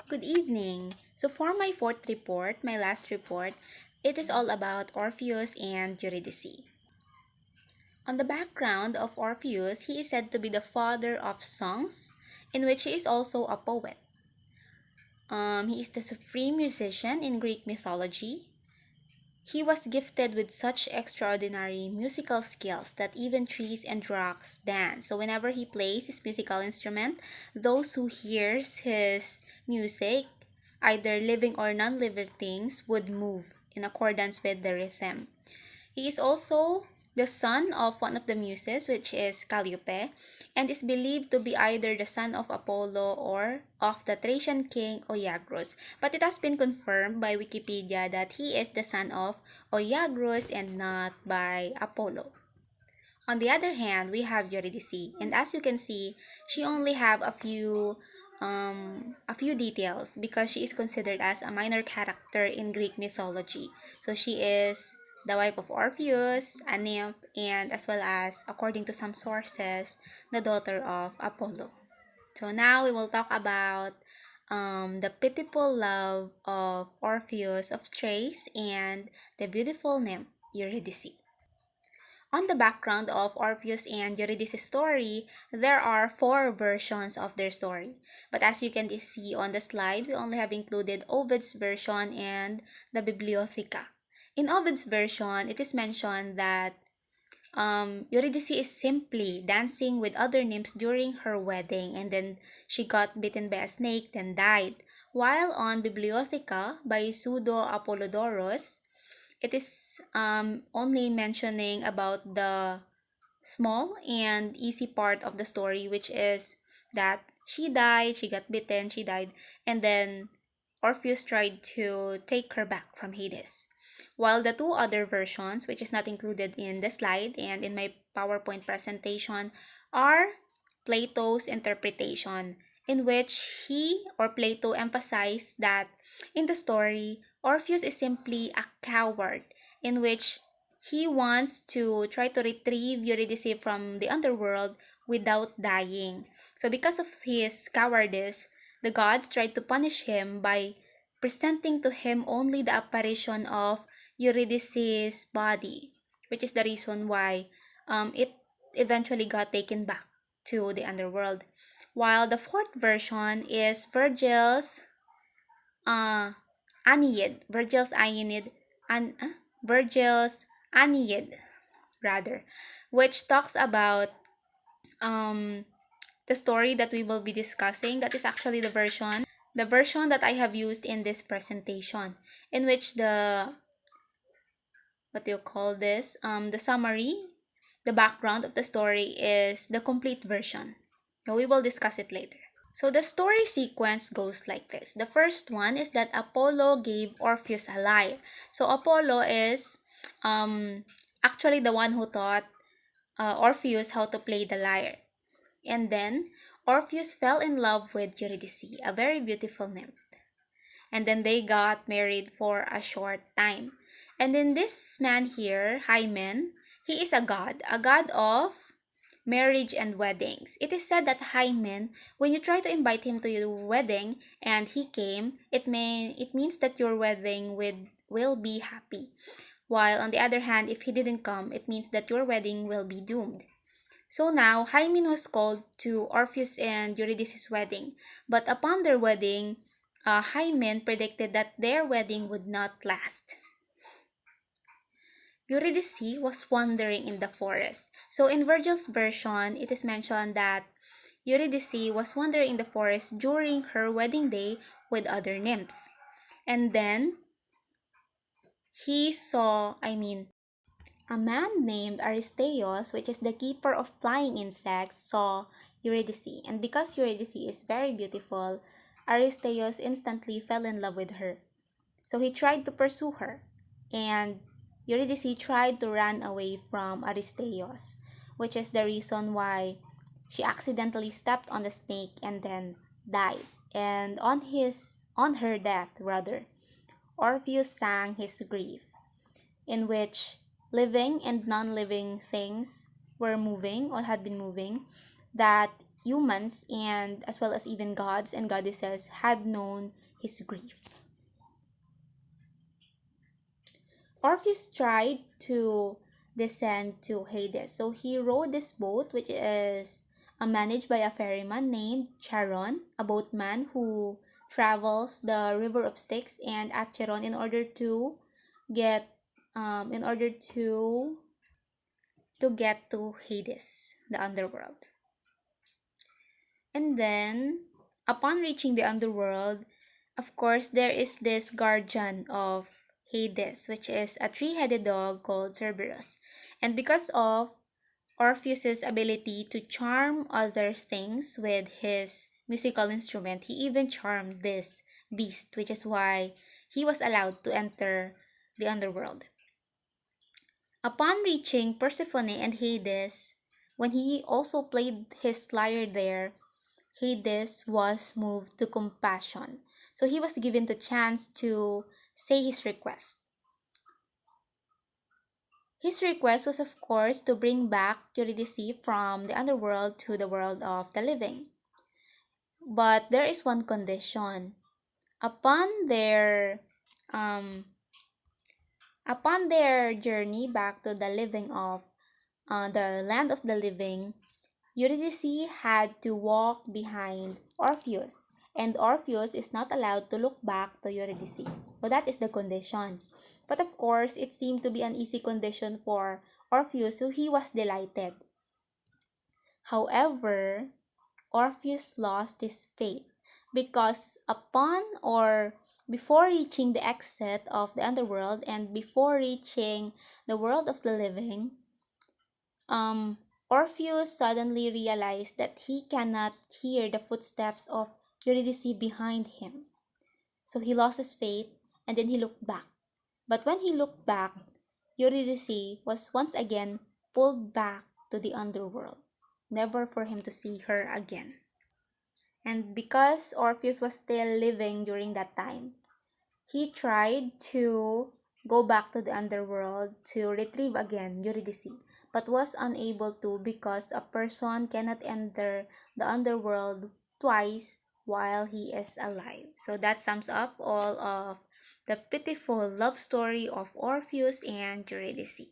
Good evening. So for my fourth report, my last report, it is all about Orpheus and Eurydice. On the background of Orpheus, he is said to be the father of songs, in which he is also a poet. He is the supreme musician in Greek mythology. He was gifted with such extraordinary musical skills that even trees and rocks dance. So whenever he plays his musical instrument, those who hears his music, either living or non-living things, would move in accordance with the rhythm. He is also the son of one of the muses, which is Calliope, and is believed to be either the son of Apollo or of the Thracian king Oiagros. But it has been confirmed by Wikipedia that he is the son of Oiagros and not by Apollo. On the other hand, we have Eurydice, and as you can see, she only have a few details because she is considered as a minor character in Greek mythology. So she is the wife of Orpheus, a nymph, and as well as, according to some sources, the daughter of Apollo. So now we will talk about the pitiful love of Orpheus of Thrace and the beautiful nymph Eurydice. On the background of Orpheus and Eurydice's story, there are four versions of their story. But as you can see on the slide, we only have included Ovid's version and the Bibliotheca. In Ovid's version, it is mentioned that Eurydice is simply dancing with other nymphs during her wedding, and then she got bitten by a snake, then died. While on Bibliotheca by Pseudo Apollodorus, it is only mentioning about the small and easy part of the story, which is that she died, she got bitten, she died, and then Orpheus tried to take her back from Hades. While the two other versions, which is not included in the slide and in my PowerPoint presentation, are Plato's interpretation, in which he or Plato emphasized that in the story, Orpheus is simply a coward, in which he wants to try to retrieve Eurydice from the underworld without dying. So because of his cowardice, the gods tried to punish him by presenting to him only the apparition of Eurydice's body, which is the reason why it eventually got taken back to the underworld. While the fourth version is uh, Virgil's Aeneid, Virgil's Aeneid, rather, which talks about um, the story that we will be discussing. That is actually the version that I have used in this presentation, in which the summary, the background of the story is the complete version. So we will discuss it later. So the story sequence goes like this. The first one is that Apollo gave Orpheus a lyre. So Apollo is actually the one who taught Orpheus how to play the lyre. And then Orpheus fell in love with Eurydice, a very beautiful nymph. And then they got married for a short time. And then this man here, Hymen, he is a god of marriage and weddings. It is said that Hymen, when you try to invite him to your wedding and he came, it means that your wedding will be happy. While on the other hand, if he didn't come, it means that your wedding will be doomed. So now, Hymen was called to Orpheus and Eurydice's wedding. But upon their wedding, Hymen predicted that their wedding would not last. Eurydice was wandering in the forest. So in Virgil's version, it is mentioned that Eurydice was wandering in the forest during her wedding day with other nymphs. And then a man named Aristeos, which is the keeper of flying insects, saw Eurydice. And because Eurydice is very beautiful, Aristeos instantly fell in love with her. So he tried to pursue her, and Eurydice tried to run away from Aristeos, which is the reason why she accidentally stepped on the snake and then died. And on her death, Orpheus sang his grief, in which living and non-living things were moving or had been moving, that humans and as well as even gods and goddesses had known his grief. Orpheus tried to descend to Hades. So he rowed this boat, which is managed by a ferryman named Charon, a boatman who travels the river of Styx and Acheron in order to get in order to get to Hades, the underworld. And then, upon reaching the underworld, of course, there is this guardian of Hades, which is a three-headed dog called Cerberus. And because of Orpheus's ability to charm other things with his musical instrument, he even charmed this beast, which is why he was allowed to enter the underworld. Upon reaching Persephone and Hades, when he also played his lyre there, Hades was moved to compassion. So he was given the chance to say his request. His request was, of course, to bring back Eurydice from the underworld to the world of the living. But there is one condition. Upon their upon their journey back to the living of the land of the living, Eurydice had to walk behind Orpheus, and Orpheus is not allowed to look back to Eurydice. So that is the condition. But of course, it seemed to be an easy condition for Orpheus, so he was delighted. However, Orpheus lost his faith because upon or before reaching the exit of the underworld and before reaching the world of the living, Orpheus suddenly realized that he cannot hear the footsteps of Eurydice behind him. So he lost his faith and then he looked back. But when he looked back, Eurydice was once again pulled back to the underworld, never for him to see her again. And because Orpheus was still living during that time, he tried to go back to the underworld to retrieve again Eurydice, but was unable to because a person cannot enter the underworld twice while he is alive. So that sums up all of the pitiful love story of Orpheus and Eurydice.